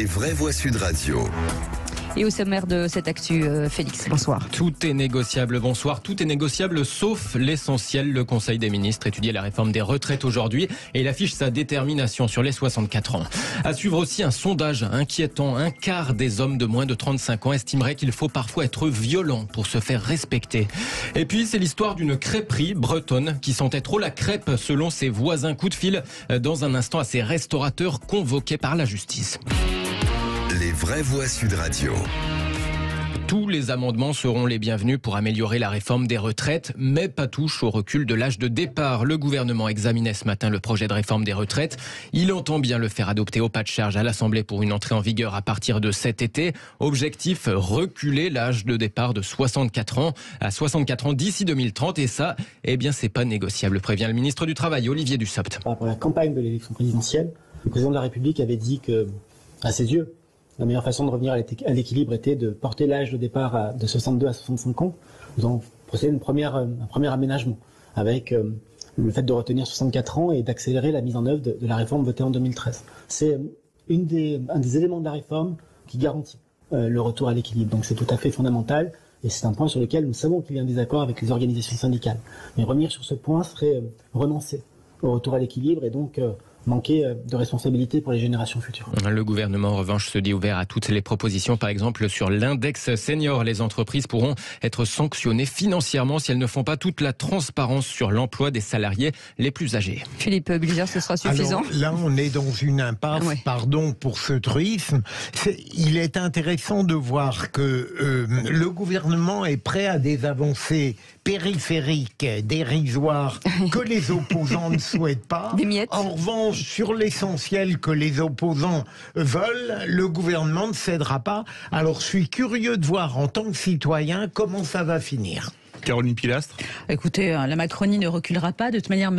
Les vraies voix Sud Radio. Et au sommaire de cette actu, Félix, bonsoir. Tout est négociable, bonsoir. Tout est négociable sauf l'essentiel. Le Conseil des ministres étudie la réforme des retraites aujourd'hui et il affiche sa détermination sur les 64 ans. À suivre aussi un sondage inquiétant. Un quart des hommes de moins de 35 ans estimeraient qu'il faut parfois être violent pour se faire respecter. Et puis c'est l'histoire d'une crêperie bretonne qui sentait trop la crêpe selon ses voisins. Coup de fil dans un instant à ces restaurateurs convoqués par la justice. Les vraies voix Sud Radio. Tous les amendements seront les bienvenus pour améliorer la réforme des retraites, mais pas touche au recul de l'âge de départ. Le gouvernement examinait ce matin le projet de réforme des retraites. Il entend bien le faire adopter au pas de charge à l'Assemblée pour une entrée en vigueur à partir de cet été. Objectif, reculer l'âge de départ de 64 ans à 64 ans d'ici 2030. Et ça, eh bien, c'est pas négociable, prévient le ministre du Travail, Olivier Dussopt. Par rapport à la campagne de l'élection présidentielle, le président de la République avait dit que, à ses yeux, la meilleure façon de revenir à l'équilibre était de porter l'âge de départ de 62 à 65 ans. Nous avons procédé à un premier aménagement avec le fait de retenir 64 ans et d'accélérer la mise en œuvre de la réforme votée en 2013. C'est un des éléments de la réforme qui garantit le retour à l'équilibre. Donc c'est tout à fait fondamental et c'est un point sur lequel nous savons qu'il y a un désaccord avec les organisations syndicales. Mais revenir sur ce point serait renoncer au retour à l'équilibre et donc manquer de responsabilité pour les générations futures. Le gouvernement, en revanche, se dit ouvert à toutes les propositions. Par exemple, sur l'index senior, les entreprises pourront être sanctionnées financièrement si elles ne font pas toute la transparence sur l'emploi des salariés les plus âgés. Philippe Bulliger, ce sera suffisant? Alors, là, on est dans une impasse, pardon pour ce truisme. Il est intéressant de voir que le gouvernement est prêt à des avancées périphériques, dérisoires, que les opposants ne souhaitent pas. Des miettes. En revanche, sur l'essentiel que les opposants veulent, le gouvernement ne cédera pas. Alors, je suis curieux de voir en tant que citoyen comment ça va finir. Caroline Pilastre. Écoutez, la Macronie ne reculera pas. De toute manière,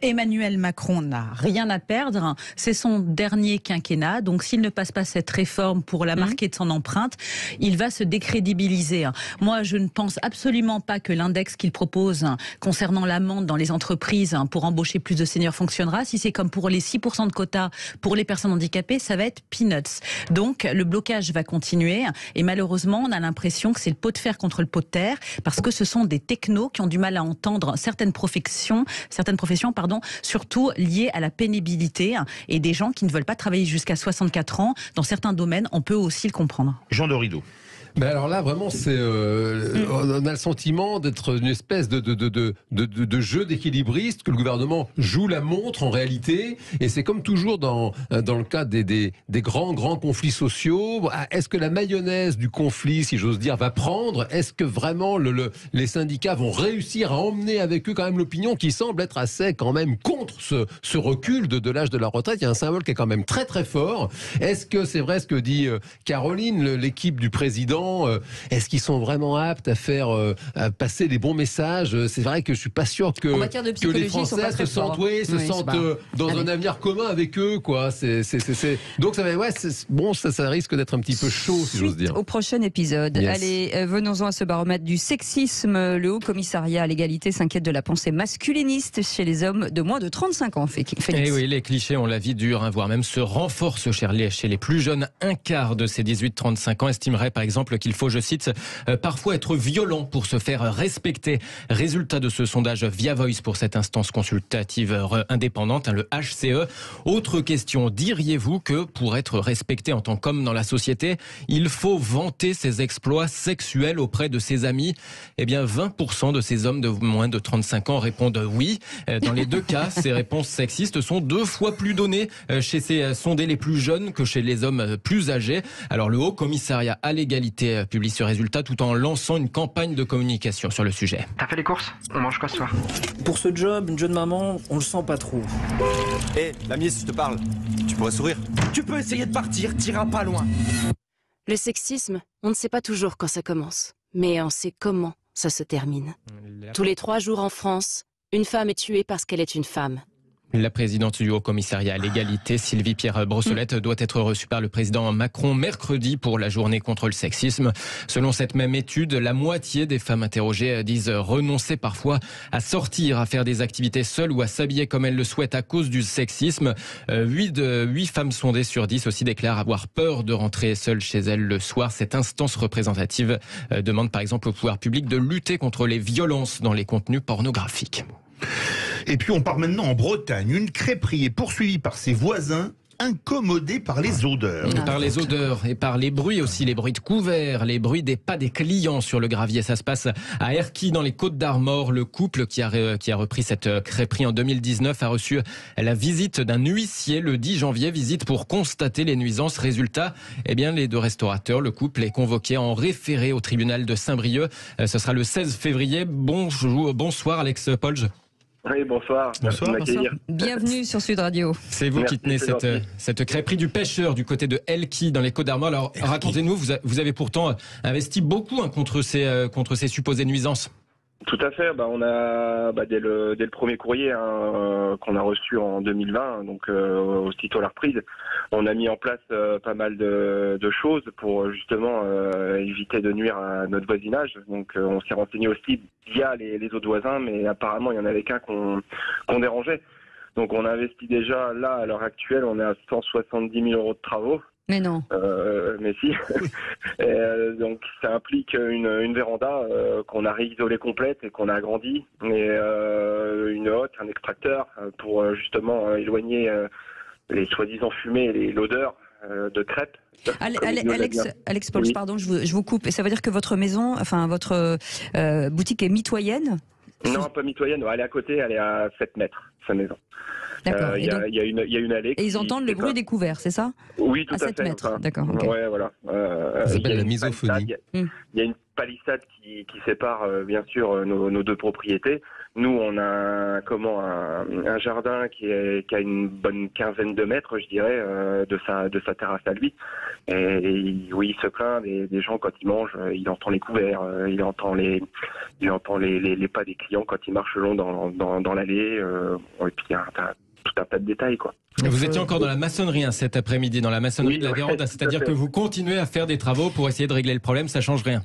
Emmanuel Macron n'a rien à perdre. C'est son dernier quinquennat. Donc, s'il ne passe pas cette réforme pour la marquer de son empreinte, il va se décrédibiliser. Moi, je ne pense absolument pas que l'index qu'il propose concernant l'amende dans les entreprises pour embaucher plus de seniors fonctionnera. Si c'est comme pour les 6% de quotas pour les personnes handicapées, ça va être peanuts. Donc, le blocage va continuer. Et malheureusement, on a l'impression que c'est le pot de fer contre le pot de terre, parce que ce sont des technos qui ont du mal à entendre certaines professions, surtout liées à la pénibilité, et des gens qui ne veulent pas travailler jusqu'à 64 ans. Dans certains domaines, on peut aussi le comprendre. Jean Dorido. Ben alors là, vraiment, on a le sentiment d'être une espèce de jeu d'équilibriste, que le gouvernement joue la montre en réalité, et c'est comme toujours dans le cas des grands conflits sociaux. Est-ce que la mayonnaise du conflit, si j'ose dire, va prendre? Est-ce que vraiment les syndicats vont réussir à emmener avec eux quand même l'opinion qui semble être assez quand même contre ce recul de l'âge de la retraite? Il y a un symbole qui est quand même très très fort. Est-ce que c'est vrai ce que dit Caroline, l'équipe du président? Est-ce qu'ils sont vraiment aptes à faire passer les bons messages? C'est vrai que je suis pas sûr que les Français se sentent dans un avenir commun avec eux, quoi. Donc ça risque d'être un petit peu chaud, si j'ose dire. Au prochain épisode. Yes. Allez, venons-en à ce baromètre du sexisme. Le Haut Commissariat à l'égalité s'inquiète de la pensée masculiniste chez les hommes de moins de 35 ans. Félix. Et oui, les clichés ont la vie dure, voire même se renforcent chez les plus jeunes. Un quart de ces 18-35 ans estimerait par exemple qu'il faut, je cite, parfois être violent pour se faire respecter. Résultat de ce sondage via Voice pour cette instance consultative indépendante, le HCE. Autre question, diriez-vous que pour être respecté en tant qu'homme dans la société, il faut vanter ses exploits sexuels auprès de ses amis? Eh bien, 20% de ces hommes de moins de 35 ans répondent oui. Dans les deux cas, ces réponses sexistes sont 2 fois plus données chez ces sondés les plus jeunes que chez les hommes plus âgés. Alors, le Haut Commissariat à l'égalité publie ce résultat tout en lançant une campagne de communication sur le sujet. T'as fait les courses? On mange quoi ce soir? Pour ce job, une jeune maman, on le sent pas trop. L'ami, si je te parle, tu pourrais sourire. Tu peux essayer de partir, t'iras pas loin. Le sexisme, on ne sait pas toujours quand ça commence, mais on sait comment ça se termine. Tous les 3 jours en France, une femme est tuée parce qu'elle est une femme. La présidente du Haut-Commissariat à l'égalité, Sylvie Pierre Brossolette, doit être reçue par le président Macron mercredi pour la journée contre le sexisme. Selon cette même étude, la moitié des femmes interrogées disent renoncer parfois à sortir, à faire des activités seules ou à s'habiller comme elles le souhaitent à cause du sexisme. 8 femmes sondées sur 10 aussi déclarent avoir peur de rentrer seules chez elles le soir. Cette instance représentative demande par exemple au pouvoir public de lutter contre les violences dans les contenus pornographiques. Et puis on part maintenant en Bretagne. Une crêperie est poursuivie par ses voisins, incommodés par les odeurs. Par les odeurs et par les bruits aussi, les bruits de couverts, les bruits des pas des clients sur le gravier. Ça se passe à Erquy, dans les Côtes-d'Armor. Le couple qui a repris cette crêperie en 2019 a reçu la visite d'un huissier le 10 janvier. Visite pour constater les nuisances. Résultat, les 2 restaurateurs, le couple est convoqué en référé au tribunal de Saint-Brieuc. Ce sera le 16 février. Bonsoir Alex Polge. Oui, bonsoir. Bonsoir. Bienvenue sur Sud Radio. C'est vous qui tenez cette crêperie du Pêcheur du côté de Elqui dans les Côtes-d'Armor. Alors racontez-nous, vous avez pourtant investi beaucoup contre ces supposées nuisances. Tout à fait. On a dès le premier courrier qu'on a reçu en 2020, donc aussitôt la reprise, on a mis en place pas mal de choses pour justement éviter de nuire à notre voisinage. Donc on s'est renseigné aussi via les autres voisins, mais apparemment il y en avait qu'un qu'on dérangeait. Donc on a investi déjà là à l'heure actuelle, on est à 170 000 € de travaux. Mais non. Mais si. Donc ça implique une véranda qu'on a réisolée complète et qu'on a agrandie, et une hotte, un extracteur pour justement éloigner les soi-disant fumées et l'odeur de crêpes. Alex Polge, pardon, je vous coupe. Ça veut dire que votre maison, votre boutique est mitoyenne ? Non, pas mitoyenne. Elle est à côté, elle est à 7 mètres, sa maison. D'accord. Il y a une allée. Et ils entendent le bruit des couverts, c'est ça ? Oui, tout à fait. 7 mètres, d'accord. Okay. Ouais, voilà. Ça s'appelle la misophonie. Il y a une palissade qui sépare bien sûr nos 2 propriétés. Nous, on a un jardin qui a une bonne quinzaine de mètres, je dirais, de sa terrasse à lui. Et oui, il se plaint des gens quand ils mangent, il entend les couverts, il entend les pas des clients quand ils marchent le long dans l'allée. Et puis il y a tout un tas de détails, quoi. Vous étiez encore dans la maçonnerie cet après-midi, dans la maçonnerie de la véranda, c'est-à-dire que vous continuez à faire des travaux pour essayer de régler le problème, ça change rien.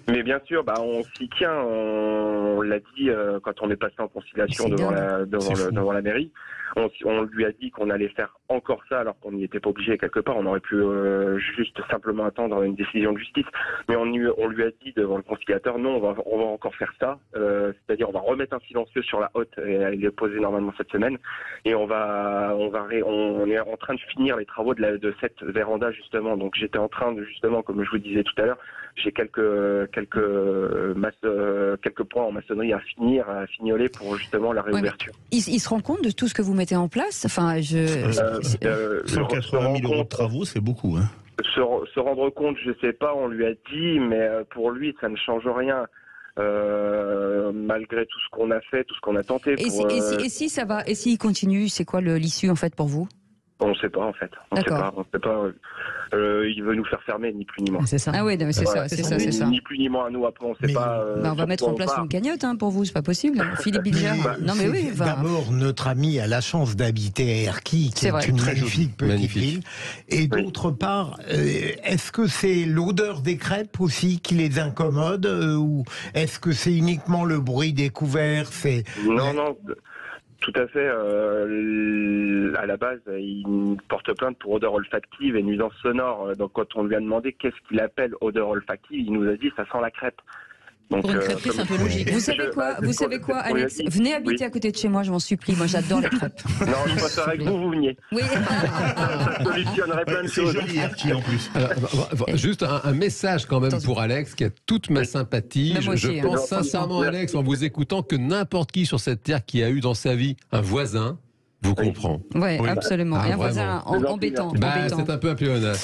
Mais bien sûr, on s'y tient. On l'a dit quand on est passé en conciliation devant la mairie. On lui a dit qu'on allait faire encore ça alors qu'on n'y était pas obligé quelque part. On aurait pu juste simplement attendre une décision de justice. Mais on lui a dit devant le conciliateur, non, on va encore faire ça. C'est-à-dire on va remettre un silencieux sur la hotte. Et elle est posée normalement cette semaine. Et on est en train de finir les travaux de cette véranda justement. Donc j'étais en train de justement, comme je vous disais tout à l'heure, j'ai quelques points en maçonnerie à fignoler pour justement la réouverture. Il se rend compte de tout ce que vous mettez en place ? 180 000 € de travaux, c'est beaucoup. Hein. Se rendre compte, je sais pas, on lui a dit, mais pour lui, ça ne change rien. Malgré tout ce qu'on a fait, tout ce qu'on a tenté. Et si ça va, et s'il continue, c'est quoi l'issue en fait pour vous ? On ne sait pas en fait. On sait pas. Il veut nous faire fermer, ni plus ni moins. C'est ça. Ah oui, c'est ça. Ni plus ni moins. Nous après, on ne sait pas. On va mettre en place une cagnotte pour vous, c'est pas possible. Philippe Bilger. Non mais oui. D'abord, notre ami a la chance d'habiter à Erquy, qui est une magnifique petite ville. Et d'autre part, est-ce que c'est l'odeur des crêpes aussi qui les incommode, ou est-ce que c'est uniquement le bruit des couverts ? Non. Tout à fait. À la base, il porte plainte pour odeur olfactive et nuisance sonore. Donc, quand on lui a demandé qu'est-ce qu'il appelle odeur olfactive, il nous a dit ça sent la crêpe. Donc, pour une crêperie, c'est un peu logique. Vous savez quoi, Alex ? Venez habiter à côté de chez moi, je m'en supplie. Moi, j'adore les crêpes. Non, je préférerais que vous veniez. Oui. Ça solutionnerait plein de choses. C'est joli, Erquy, en plus. Juste un message quand même pour Alex, qui a toute ma sympathie. Je pense sincèrement, Alex, en vous écoutant, que n'importe qui sur cette terre qui a eu dans sa vie un voisin vous comprend. Oui, absolument. Et un voisin embêtant. C'est un peu un pléonasme.